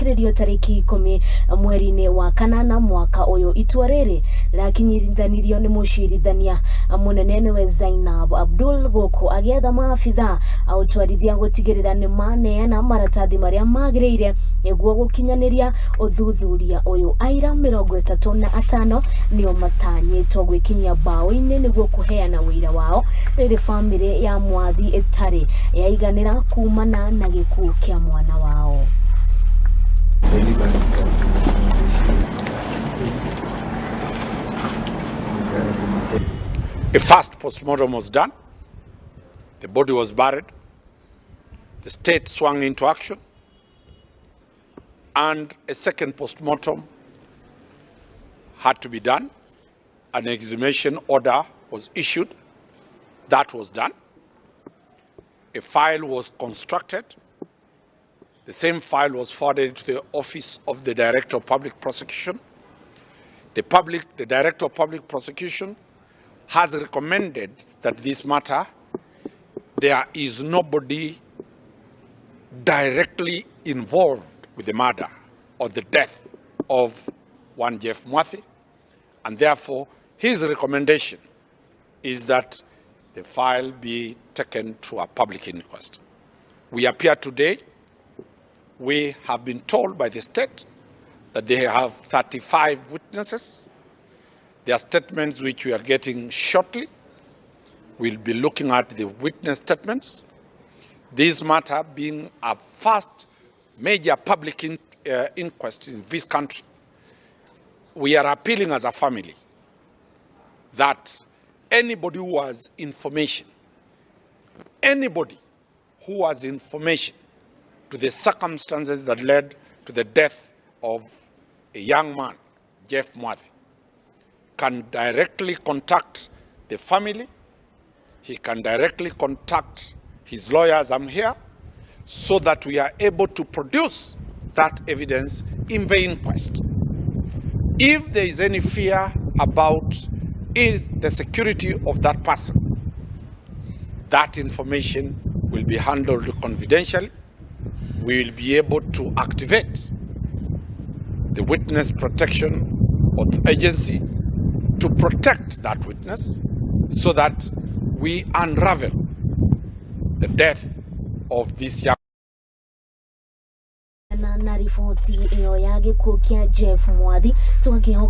guthikiririo tariki 10 mweri-ini wa kanana mwaka uyu. Itua riri rakinyithanirio ni mucirithania munene niwe Zainab Abdul guku agietha maabitha autwarithia gutigirira ni maneana maratathi maria magiriire niguo gukinyaniria uthuthuria uyu. Aira 35 nio matanyitwo gwikinyia bao-ini niguo kuheana wira wao riri family ya Mwathi itari yaiganira kumana na gikuo kia mwana wao. A first postmortem was done. The body was buried. The state swung into action. And a second postmortem had to be done. An exhumation order was issued. That was done. A file was constructed. The same file was forwarded to the Office of the Director of Public Prosecution. The Director of Public Prosecution has recommended that this matter, there is nobody directly involved with the murder or the death of one Jeff Mwathi, and therefore his recommendation is that the file be taken to a public inquest. We appear today. We have been told by the state that they have 35 witnesses. Their statements, which we are getting shortly, we'll be looking at the witness statements. This matter being a first major public inquest in this country, we are appealing as a family that anybody who has information, to the circumstances that led to the death of a young man, Jeff Mwathi, can directly contact the family. He can directly contact his lawyers. I'm here so that we are able to produce that evidence in the inquest. If there is any fear about the security of that person, that information will be handled confidentially. We will be able to activate the Witness Protection Agency to protect that witness so that we unravel the death of this young na ripoti iyo ya gikuo kia Jeff Mwathi tukihoka